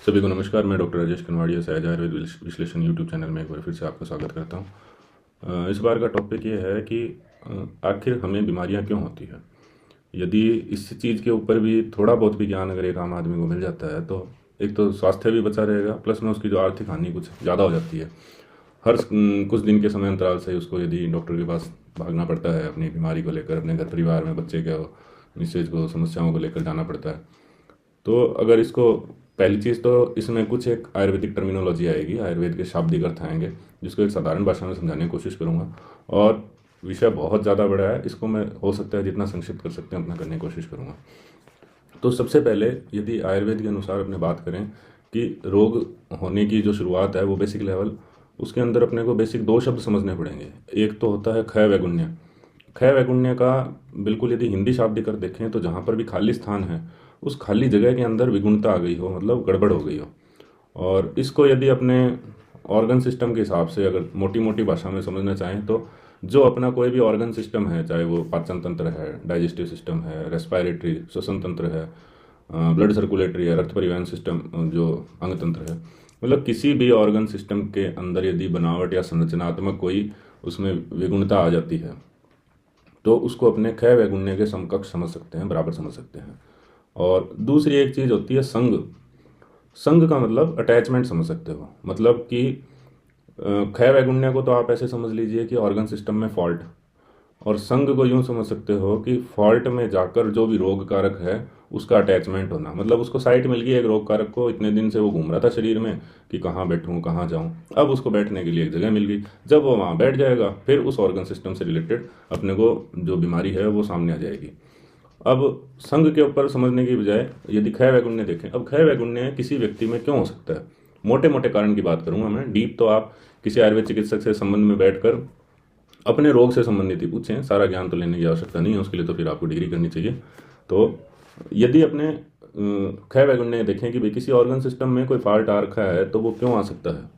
सभी को नमस्कार। मैं डॉक्टर राजेश कनवाड़िया सहज आयुर्वेद विश्लेषण यूट्यूब चैनल में एक बार फिर से आपका स्वागत करता हूँ। इस बार का टॉपिक ये है कि आखिर हमें बीमारियाँ क्यों होती है। यदि इस चीज़ के ऊपर भी थोड़ा बहुत भी ज्ञान अगर एक आम आदमी को मिल जाता है तो एक तो स्वास्थ्य भी बचा रहेगा, प्लस में उसकी जो आर्थिक हानि कुछ ज़्यादा हो जाती है। हर कुछ दिन के समय अंतराल से उसको यदि डॉक्टर के पास भागना पड़ता है, अपनी बीमारी को लेकर, अपने घर परिवार में बच्चे के मिसेज को समस्याओं को लेकर जाना पड़ता है। तो अगर इसको पहली चीज़ तो इसमें कुछ एक आयुर्वेदिक टर्मिनोलॉजी आएगी, आयुर्वेद के शाब्दिक अर्थ आएंगे, जिसको एक साधारण भाषा में समझाने की कोशिश करूँगा। और विषय बहुत ज़्यादा बड़ा है, इसको मैं हो सकता है जितना संक्षिप्त कर सकते हैं उतना करने की कोशिश करूँगा। तो सबसे पहले यदि आयुर्वेद के अनुसार अपने बात करें कि रोग होने की जो शुरुआत है वो बेसिक लेवल, उसके अंदर अपने को बेसिक दो शब्द समझने पड़ेंगे। एक तो होता है क्षय वैगुण्य। क्षय वैगुण्य का बिल्कुल यदि हिंदी शाब्दिक अर्थ देखें तो जहाँ पर भी खाली स्थान है उस खाली जगह के अंदर विगुणता आ गई हो, मतलब गड़बड़ हो गई हो। और इसको यदि अपने ऑर्गन सिस्टम के हिसाब से अगर मोटी मोटी भाषा में समझना चाहें तो जो अपना कोई भी ऑर्गन सिस्टम है, चाहे वो पाचन तंत्र है, डाइजेस्टिव सिस्टम है, रेस्पिरेटरी श्वसन तंत्र है, ब्लड सर्कुलेटरी है, रक्त परिवहन सिस्टम जो अंग तंत्र है, मतलब किसी भी ऑर्गन सिस्टम के अंदर यदि बनावट या संरचनात्मक कोई उसमें विगुणता आ जाती है तो उसको अपने क्षय वैगुण्य के समकक्ष समझ सकते हैं, बराबर समझ सकते हैं। और दूसरी एक चीज़ होती है संग। संग का मतलब अटैचमेंट समझ सकते हो, मतलब कि क्षय वैगुण्य को तो आप ऐसे समझ लीजिए कि ऑर्गन सिस्टम में फॉल्ट, और संग को यूं समझ सकते हो कि फॉल्ट में जाकर जो भी रोग कारक है उसका अटैचमेंट होना, मतलब उसको साइट मिल गई एक रोग कारक को। इतने दिन से वो घूम रहा था शरीर में कि कहाँ बैठूं कहाँ जाऊं, अब उसको बैठने के लिए एक जगह मिल गई। जब वो वहाँ बैठ जाएगा फिर उस ऑर्गन सिस्टम से रिलेटेड अपने को जो बीमारी है वो सामने आ जाएगी। अब संघ के ऊपर समझने की बजाय यदि क्षय वैगुण्य देखें, अब क्षय वैगुण्य किसी व्यक्ति में क्यों हो सकता है, मोटे मोटे कारण की बात करूंगा मैं। डीप तो आप किसी आयुर्वेद चिकित्सक से संबंध में बैठकर अपने रोग से संबंधित ही पूछें, सारा ज्ञान तो लेने की आवश्यकता नहीं है, उसके लिए तो फिर आपको डिग्री करनी चाहिए। तो यदि अपने क्षय वैगुण्य देखें कि भाई किसी ऑर्गन सिस्टम में कोई फॉल्ट आ रखा है तो वो क्यों आ सकता है,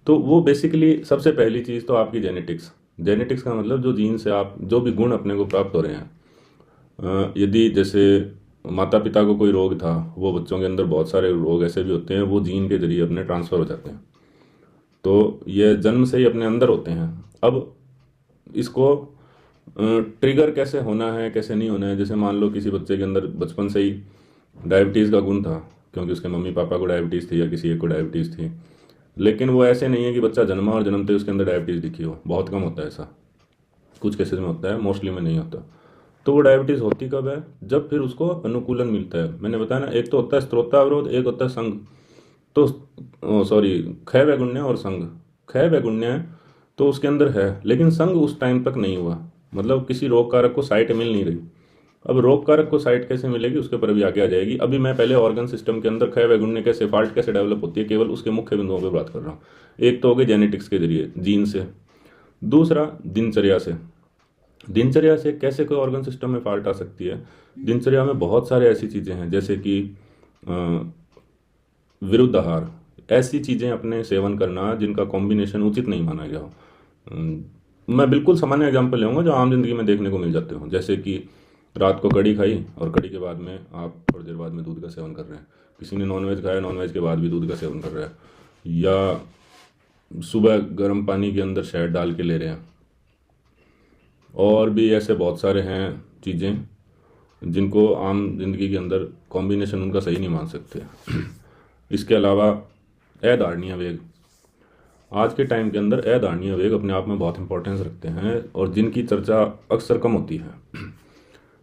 तो वो बेसिकली सबसे पहली चीज़ तो आपकी जेनेटिक्स। जेनेटिक्स का मतलब जो जीन से आप जो भी गुण अपने को प्राप्त हो रहे हैं, यदि जैसे माता पिता को कोई रोग था, वो बच्चों के अंदर बहुत सारे रोग ऐसे भी होते हैं वो जीन के जरिए अपने ट्रांसफ़र हो जाते हैं, तो ये जन्म से ही अपने अंदर होते हैं। अब इसको ट्रिगर कैसे होना है कैसे नहीं होना है, जैसे मान लो किसी बच्चे के अंदर बचपन से ही डायबिटीज़ का गुण था क्योंकि उसके मम्मी पापा को डायबिटीज़ थी या किसी एक को डायबिटीज़ थी, लेकिन वो ऐसे नहीं है कि बच्चा जन्मा और जन्मते उसके अंदर डायबिटीज़ दिखी हो, बहुत कम होता है ऐसा, कुछ केसेस में होता है, मोस्टली में नहीं होता। तो वो डायबिटीज़ होती कब है, जब फिर उसको अनुकूलन मिलता है। मैंने बताया ना, एक तो होता है स्त्रोतावरोध, एक होता है संघ। तो सॉरी, क्षय वैगुण्य और संघ। क्षय वैगुण्य तो उसके अंदर है लेकिन संघ उस टाइम तक नहीं हुआ, मतलब किसी रोग कारक को साइट मिल नहीं रही। अब रोग कारक को साइट कैसे मिलेगी उसके ऊपर भी आगे आ जाएगी। अभी मैं पहले ऑर्गन सिस्टम के अंदर क्षय वैगुण्य कैसे, फॉल्ट कैसे डेवलप होती है, केवल उसके मुख्य बिंदुओं पर बात कर रहा हूँ। एक तो हो गई जेनेटिक्स के जरिए, जीन से। दूसरा दिनचर्या से। दिनचर्या से कैसे कोई ऑर्गन सिस्टम में फॉल्ट आ सकती है। दिनचर्या में बहुत सारे ऐसी चीज़ें हैं जैसे कि विरुद्ध आहार, ऐसी चीज़ें अपने सेवन करना जिनका कॉम्बिनेशन उचित नहीं माना गया हो। मैं बिल्कुल सामान्य एग्जांपल लूँगा जो आम जिंदगी में देखने को मिल जाते हो, जैसे कि रात को कड़ी खाई और कड़ी के बाद में आप थोड़ी देर बाद में दूध का सेवन कर रहे हैं। किसी ने नॉनवेज खाया, नॉनवेज के बाद भी दूध का सेवन कर रहा है, या सुबह गर्म पानी के अंदर शहद डाल के ले रहे हैं। और भी ऐसे बहुत सारे हैं चीज़ें जिनको आम जिंदगी के अंदर कॉम्बिनेशन उनका सही नहीं मान सकते। इसके अलावा अधारणीय वेग, आज के टाइम के अंदर अधारणीय वेग अपने आप में बहुत इंपॉर्टेंस रखते हैं और जिनकी चर्चा अक्सर कम होती है।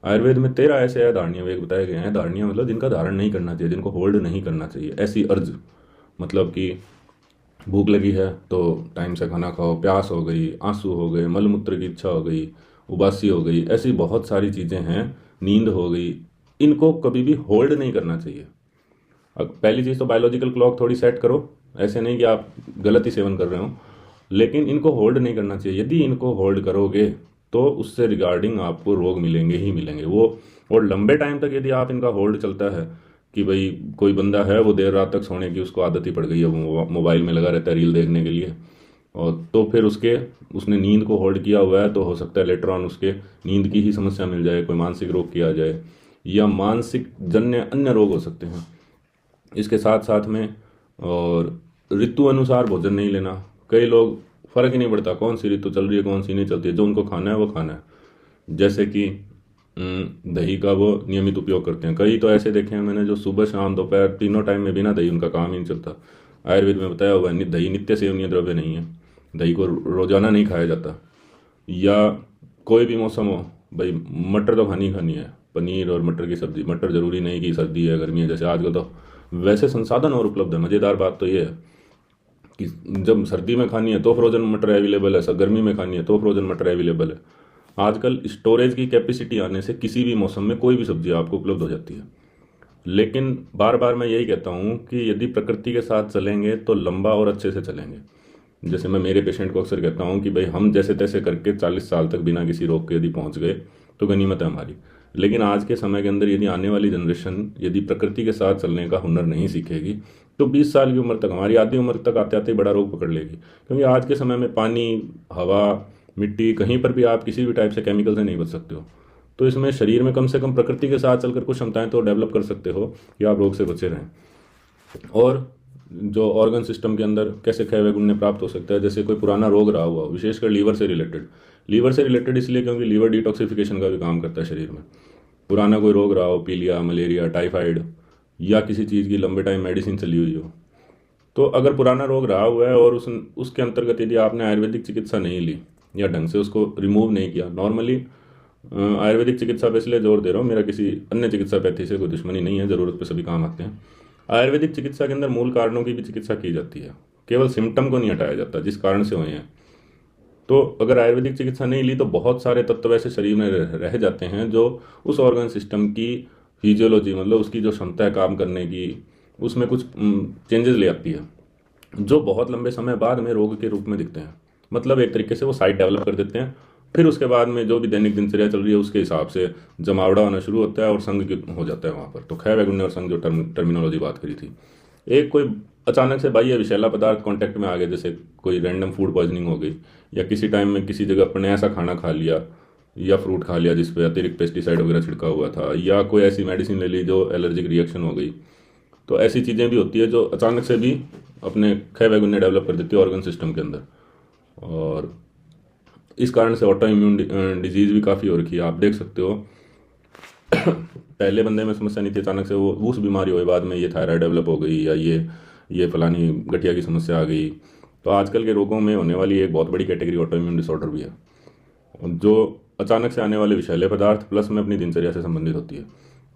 आयुर्वेद में 13 ऐसे अधारणीय वेग बताए गए हैं। धारणीय मतलब जिनका धारण नहीं करना चाहिए, जिनको होल्ड नहीं करना चाहिए। ऐसी अर्ज मतलब कि भूख लगी है तो टाइम से खाना खाओ, प्यास हो गई, आंसू हो गए, मलमूत्र की इच्छा हो गई, उबासी हो गई, ऐसी बहुत सारी चीज़ें हैं, नींद हो गई, इनको कभी भी होल्ड नहीं करना चाहिए। अब पहली चीज़ तो बायोलॉजिकल क्लॉक थोड़ी सेट करो, ऐसे नहीं कि आप गलत ही सेवन कर रहे हो, लेकिन इनको होल्ड नहीं करना चाहिए। यदि इनको होल्ड करोगे तो उससे रिगार्डिंग आपको रोग मिलेंगे ही मिलेंगे वो। और लंबे टाइम तक यदि आप इनका होल्ड चलता है कि भाई कोई बंदा है वो देर रात तक सोने की उसको आदत ही पड़ गई है, वो मोबाइल में लगा रहता है रील देखने के लिए, और तो फिर उसने नींद को होल्ड किया हुआ है, तो हो सकता है लेटर ऑन उसके नींद की ही समस्या मिल जाए, कोई मानसिक रोग की आ जाए या मानसिक जन्य अन्य रोग हो सकते हैं। इसके साथ साथ में और ऋतु अनुसार भोजन नहीं लेना। कई लोग फ़र्क ही नहीं पड़ता कौन सी ऋतु चल रही है कौन सी नहीं चलती है, जो उनको खाना है वो खाना है। जैसे कि दही का वो नियमित उपयोग करते हैं। कई तो ऐसे देखे हैं मैंने जो सुबह शाम दोपहर तीनों टाइम में बिना दही उनका काम ही नहीं चलता। आयुर्वेद में बताया हुआ है दही नित्य सेवनीय द्रव्य नहीं है, दही को रोजाना नहीं खाया जाता। या कोई भी मौसम हो भाई मटर तो खानी खानी है, पनीर और मटर की सब्ज़ी। मटर ज़रूरी नहीं कि सर्दी है गर्मी है, जैसे आजकल तो वैसे संसाधन और उपलब्ध है। मज़ेदार बात तो ये है कि जब सर्दी में खानी है तो फ्रोजन मटर अवेलेबल है, सब गर्मी में खानी है तो फ्रोजन मटर अवेलेबल है। आजकल स्टोरेज की कैपेसिटी आने से किसी भी मौसम में कोई भी सब्जी आपको उपलब्ध हो जाती है। लेकिन बार बार मैं यही कहता हूँ कि यदि प्रकृति के साथ चलेंगे तो लंबा और अच्छे से चलेंगे। जैसे मैं मेरे पेशेंट को अक्सर कहता हूँ कि भाई हम जैसे तैसे करके 40 साल तक बिना किसी रोग के यदि पहुँच गए तो गनीमत है हमारी। लेकिन आज के समय के अंदर यदि आने वाली जनरेशन यदि प्रकृति के साथ चलने का हुनर नहीं सीखेगी तो 20 साल की उम्र तक, हमारी आधी उम्र तक आते आते बड़ा रोग पकड़ लेगी। क्योंकि आज के समय में पानी, हवा, मिट्टी, कहीं पर भी आप किसी भी टाइप से केमिकल से नहीं बच सकते हो। तो इसमें शरीर में कम से कम प्रकृति के साथ चलकर कुछ क्षमताएं तो डेवलप कर सकते हो कि आप रोग से बचे रहें। और जो ऑर्गन सिस्टम के अंदर कैसे क्षय वैगुण्य प्राप्त हो सकता है, जैसे कोई पुराना रोग रहा हुआ विशेषकर लीवर से रिलेटेड इसलिए क्योंकि लीवर डिटॉक्सिफिकेशन का भी काम करता है शरीर में। पुराना कोई रोग रहा हो, पीलिया, मलेरिया, टाइफाइड या किसी चीज़ की लंबे टाइम मेडिसिन चली हुई हो, तो अगर पुराना रोग रहा हुआ है और उसके अंतर्गत यदि आपने आयुर्वेदिक चिकित्सा नहीं ली या ढंग से उसको रिमूव नहीं किया, नॉर्मली आयुर्वेदिक चिकित्सा पे इसलिए जोर दे रहा हूँ, मेरा किसी अन्य चिकित्सा पैथी से कोई दुश्मनी नहीं है, ज़रूरत पे सभी काम आते हैं। आयुर्वेदिक चिकित्सा के अंदर मूल कारणों की भी चिकित्सा की जाती है, केवल सिम्टम को नहीं हटाया जाता जिस कारण से हुए हैं। तो अगर आयुर्वेदिक चिकित्सा नहीं ली तो बहुत सारे तत्व ऐसे शरीर में रह जाते हैं जो उस ऑर्गन सिस्टम की फिजियोलॉजी, मतलब उसकी जो क्षमता है काम करने की, उसमें कुछ चेंजेस ले आती है, जो बहुत लंबे समय बाद में रोग के रूप में दिखते हैं। मतलब एक तरीके से वो साइट डेवलप कर देते हैं। फिर उसके बाद में जो भी दैनिक दिनचर्या चल रही है उसके हिसाब से जमावड़ा होना शुरू होता है और संघ हो जाता है वहाँ पर। तो क्षय वैगुण्य और संघ जो टर्मिनोलॉजी बात करी थी, एक कोई अचानक से बाह्य विषैला पदार्थ कांटेक्ट में आ गए, जैसे कोई रैंडम फूड पॉइजनिंग हो गई या किसी टाइम में किसी जगह पर ने ऐसा खाना खा लिया या फ्रूट खा लिया जिस पे अतिरिक्त पेस्टिसाइड वगैरह छिड़का हुआ था, या कोई ऐसी मेडिसिन ले ली जो एलर्जिक रिएक्शन हो गई। तो ऐसी चीज़ें भी होती है जो अचानक से भी अपने क्षय वैगुण्य डेवलप कर देती है ऑर्गन सिस्टम के अंदर। और इस कारण से ऑटो इम्यून डिजीज़ भी काफ़ी हो रखी है, आप देख सकते हो। पहले बंदे में समस्या नहीं थी, अचानक से वो उस बीमारी हुई, बाद में ये थायराइड डेवलप हो गई या ये फलानी गठिया की समस्या आ गई। तो आजकल के रोगों में होने वाली एक बहुत बड़ी कैटेगरी ऑटो इम्यून डिसऑर्डर भी है, जो अचानक से आने वाले विषैले पदार्थ प्लस में अपनी दिनचर्या से संबंधित होती है।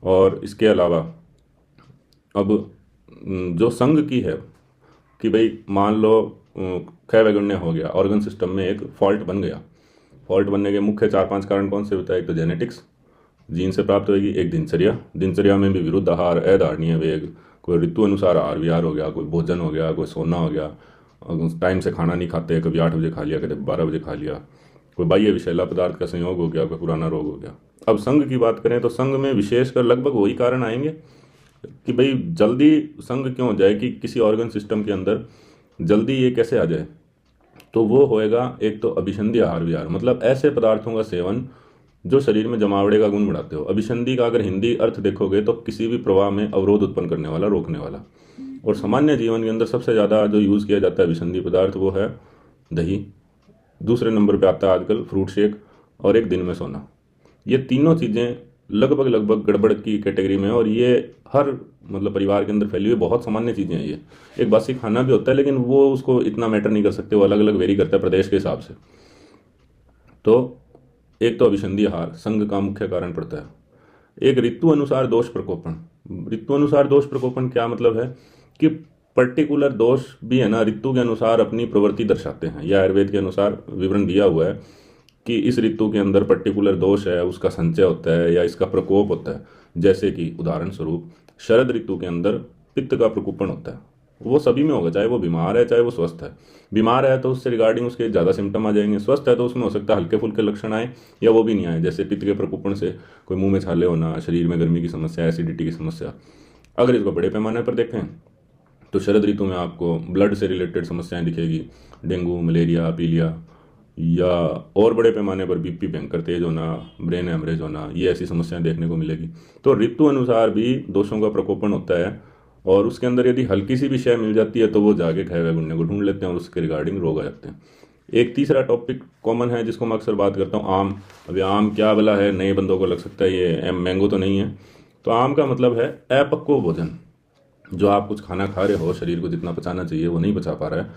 और इसके अलावा अब जो संघ की है कि भाई मान लो क्षय वैगुण्य हो गया, ऑर्गन सिस्टम में एक फॉल्ट बन गया। फॉल्ट बनने के मुख्य 4-5 कारण कौन से बताए? एक तो जेनेटिक्स, जीन से प्राप्त होगी, एक दिनचर्या में भी विरुद्ध आहार, अधारणीय वेग, कोई ऋतु अनुसार आहार विहार हो गया, कोई भोजन हो गया, कोई सोना हो गया, टाइम से खाना नहीं खाते, कभी 8 बजे खा लिया, कभी 12 बजे खा लिया, कोई बाह्य विषैला पदार्थ का संयोग हो गया, कोई पुराना रोग हो गया। अब संघ की बात करें तो संघ में विशेषकर लगभग वही कारण आएंगे कि भाई जल्दी संघ क्यों हो जाए कि किसी ऑर्गन सिस्टम के अंदर जल्दी ये कैसे आ जाए। तो वो होएगा एक तो अभिसंधि आहार विहार, मतलब ऐसे पदार्थों का सेवन जो शरीर में जमावड़े का गुण बढ़ाते हो। अभिसंधि का अगर हिंदी अर्थ देखोगे तो किसी भी प्रवाह में अवरोध उत्पन्न करने वाला, रोकने वाला। और सामान्य जीवन के अंदर सबसे ज़्यादा जो यूज़ किया जाता है अभिसंधि पदार्थ वो है दही, दूसरे नंबर पे आता है आजकल फ्रूट शेक, और एक दिन में सोना। ये तीनों चीज़ें लगभग गड़बड़ की कैटेगरी में है और ये हर मतलब परिवार के अंदर फैली हुई बहुत सामान्य चीज़ें हैं। ये एक बासी खाना भी होता है लेकिन वो उसको इतना मैटर नहीं कर सकते, वो अलग अलग वेरी करता है प्रदेश के हिसाब से। तो एक तो अभिसंधि आहार संघ का मुख्य कारण पड़ता है। एक ऋतु अनुसार दोष प्रकोपण। ऋतु अनुसार दोष प्रकोपण क्या मतलब है कि पर्टिकुलर दोष भी है ना ऋतु के अनुसार अपनी प्रवृत्ति दर्शाते हैं। यह आयुर्वेद के अनुसार विवरण दिया हुआ है कि इस ऋतु के अंदर पर्टिकुलर दोष है, उसका संचय होता है या इसका प्रकोप होता है। जैसे कि उदाहरण स्वरूप शरद ऋतु के अंदर पित्त का प्रकोपण होता है, वो सभी में होगा, चाहे वो बीमार है चाहे वो स्वस्थ है। बीमार है तो उससे रिगार्डिंग उसके ज़्यादा सिम्टम आ जाएंगे, स्वस्थ है तो उसमें हो सकता है हल्के फुल्के लक्षण आए या वो भी नहीं आए। जैसे पित्त के प्रकोपण से कोई मुंह में छाले होना, शरीर में गर्मी की समस्या, एसिडिटी की समस्या। अगर इसको बड़े पैमाने पर देखें तो शरद ऋतु में आपको ब्लड से रिलेटेड समस्याएं दिखेगी, डेंगू, मलेरिया, पीलिया, या और बड़े पैमाने पर बीपी भयंकर तेज होना, ब्रेन हेमरेज होना, ये ऐसी समस्याएं देखने को मिलेगी। तो ऋतु अनुसार भी दोषों का प्रकोपण होता है और उसके अंदर यदि हल्की सी भी शय मिल जाती है तो वो जाके खाए हुए गुंडे को ढूंढ लेते हैं और उसके रिगार्डिंग रोग आ जाते हैं। एक तीसरा टॉपिक कॉमन है जिसको मैं अक्सर बात करता हूँ, आम। अभी आम क्या भला है, नए बंदों को लग सकता है ये मैंगो तो नहीं है। तो आम का मतलब है अपक्व भोजन। जो आप कुछ खाना खा रहे हो, शरीर को जितना पचाना चाहिए वो नहीं पचा पा रहा है,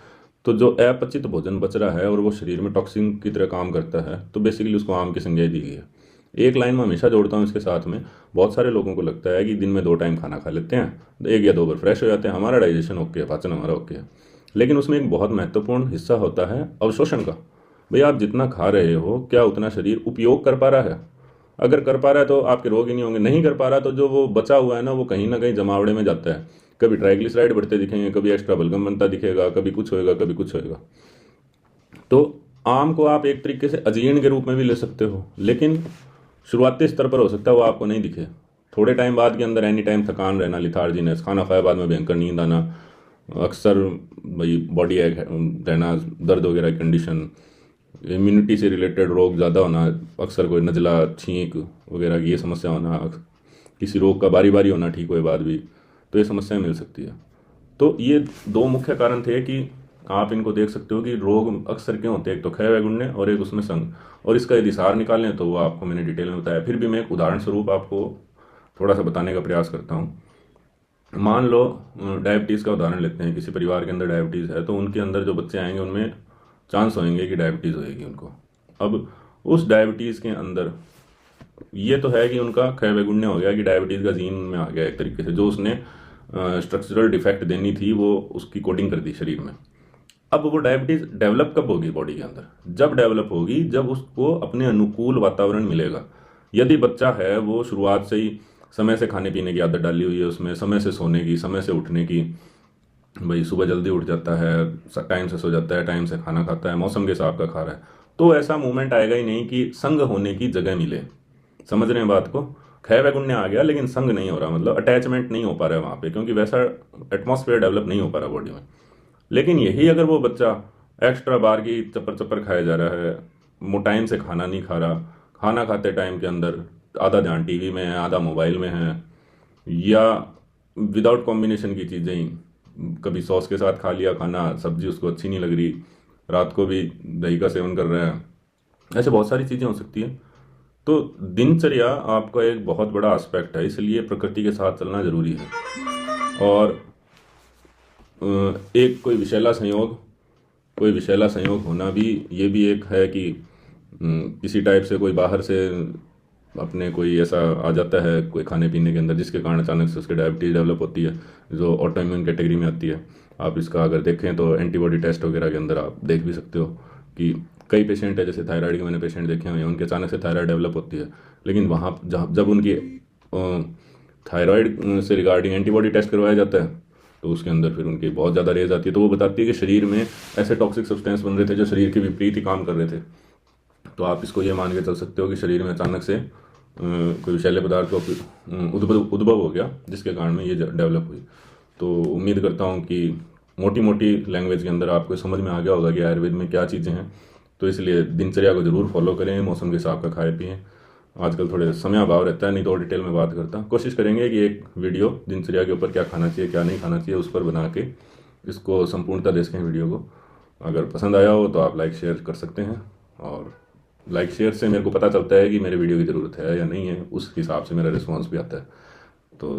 तो जो अपचित भोजन बच रहा है और वो शरीर में टॉक्सिन की तरह काम करता है, तो बेसिकली उसको आम की संज्ञा दी गई है। एक लाइन में हमेशा जोड़ता हूँ इसके साथ में, बहुत सारे लोगों को लगता है कि दिन में 2 टाइम खाना खा लेते हैं, 1 या 2 बार फ्रेश हो जाते हैं, हमारा डाइजेशन ओके है, पाचन हमारा ओके है। लेकिन उसमें एक बहुत महत्वपूर्ण हिस्सा होता है अवशोषण का। भाई आप जितना खा रहे हो क्या उतना शरीर उपयोग कर पा रहा है? अगर कर पा रहा है तो आपके रोग ही नहीं होंगे, नहीं कर पा रहा तो जो वो बचा हुआ है ना कहीं जमावड़े में जाता है। कभी ट्राइग्लिसराइड बढ़ते दिखेंगे, कभी एक्स्ट्रा बलगम बनता दिखेगा, कभी कुछ होएगा, कभी कुछ होएगा। तो आम को आप एक तरीके से अजीर्ण के रूप में भी ले सकते हो, लेकिन शुरुआती स्तर पर हो सकता है वो आपको नहीं दिखे। थोड़े टाइम बाद के अंदर एनी टाइम थकान रहना, लिथार्जीनेस, खाना खाए बाद में भयंकर नींद आना, अक्सर भाई बॉडी एक रहना, दर्द वगैरह की कंडीशन, इम्यूनिटी से रिलेटेड रोग ज़्यादा होना, अक्सर कोई नज़ला, छींक वगैरह की ये समस्या होना, किसी रोग का बारी बारी होना ठीक हुए बाद भी, तो ये समस्याएं मिल सकती है। तो ये 2 मुख्य कारण थे कि आप इनको देख सकते हो कि रोग अक्सर क्यों होते हैं, एक तो क्षय वैगुण्य और एक उसमें संग। और इसका यदि सार निकालें तो वो आपको मैंने डिटेल में बताया, फिर भी मैं एक उदाहरण स्वरूप आपको थोड़ा सा बताने का प्रयास करता हूँ। मान लो डायबिटीज़ का उदाहरण लेते हैं, किसी परिवार के अंदर डायबिटीज़ है तो उनके अंदर जो बच्चे आएंगे उनमें चांस होंगे कि डायबिटीज़ होएगी उनको। अब उस डायबिटीज़ के अंदर ये तो है कि उनका क्षय वैगुण्य हो गया, कि डायबिटीज़ का जीन में आ गया एक तरीके से, जो उसने स्ट्रक्चरल डिफेक्ट देनी थी वो उसकी कोडिंग कर दी शरीर में। अब वो डायबिटीज़ डेवलप कब होगी बॉडी के अंदर? जब डेवलप होगी जब उसको अपने अनुकूल वातावरण मिलेगा। यदि बच्चा है वो शुरुआत से ही समय से खाने पीने की आदत डाली हुई है, उसमें समय से सोने की, समय से उठने की, भाई सुबह जल्दी उठ जाता है, टाइम से सो जाता है, टाइम से खाना खाता है, मौसम के हिसाब का खा रहा है, तो ऐसा मूवमेंट आएगा ही नहीं कि संग होने की जगह मिले। समझ रहे हैं बात को? क्षय वैगुण्य आ गया लेकिन संग नहीं हो रहा, मतलब अटैचमेंट नहीं हो पा रहा है वहाँ पे, क्योंकि वैसा एटमॉस्फेयर डेवलप नहीं हो पा रहा बॉडी में। लेकिन यही अगर वो बच्चा एक्स्ट्रा बार की चप्पर चप्पर खाया जा रहा है, वो टाइम से खाना नहीं खा रहा, खाना खाते टाइम के अंदर आधा ध्यान टीवी में है, आधा मोबाइल में है, या विदाउट कॉम्बिनेशन की चीज़ें ही, कभी सॉस के साथ खा लिया खाना, सब्जी उसको अच्छी नहीं लग रही, रात को भी दही का सेवन कर रहा है, ऐसे बहुत सारी चीज़ें हो सकती हैं। तो दिनचर्या आपका एक बहुत बड़ा एस्पेक्ट है, इसलिए प्रकृति के साथ चलना जरूरी है। और एक कोई विषैला संयोग होना भी, ये भी एक है कि किसी टाइप से कोई बाहर से अपने कोई ऐसा आ जाता है कोई खाने पीने के अंदर, जिसके कारण अचानक से उसके डायबिटीज़ डेवलप होती है, जो ऑटो इम्यून कैटेगरी में आती है। आप इसका अगर देखें तो एंटीबॉडी टेस्ट वगैरह के अंदर आप देख भी सकते हो कि कई पेशेंट है, जैसे थायराइड के मैंने पेशेंट देखे हुए हैं, उनके अचानक से थायराइड डेवलप होती है, लेकिन वहाँ जब उनकी थायराइड से रिगार्डिंग एंटीबॉडी टेस्ट करवाया जाता है तो उसके अंदर फिर उनकी बहुत ज़्यादा रेज आती है, तो वो बताती है कि शरीर में ऐसे टॉक्सिक सब्सटेंस बन रहे थे जो शरीर के विपरीत ही काम कर रहे थे। तो आप इसको ये मान के चल सकते हो कि शरीर में अचानक से कोई विषैले पदार्थ का उद्भव हो गया, जिसके कारण में ये डेवलप हुई। तो उम्मीद करता हूँ कि मोटी मोटी लैंग्वेज के अंदर आपको समझ में आ गया होगा कि आयुर्वेद में क्या चीज़ें हैं। तो इसलिए दिनचर्या को ज़रूर फॉलो करें, मौसम के हिसाब का खाए पिएँ। आजकल थोड़े समय अभाव रहता है, नहीं तो और डिटेल में बात करता। कोशिश करेंगे कि एक वीडियो दिनचर्या के ऊपर क्या खाना चाहिए क्या नहीं खाना चाहिए उस पर बना के इसको संपूर्णता दे सकें वीडियो को। अगर पसंद आया हो तो आप लाइक शेयर कर सकते हैं, और लाइक शेयर से मेरे को पता चलता है कि मेरे वीडियो की ज़रूरत है या नहीं है, उस हिसाब से मेरा रिस्पॉन्स भी आता है। तो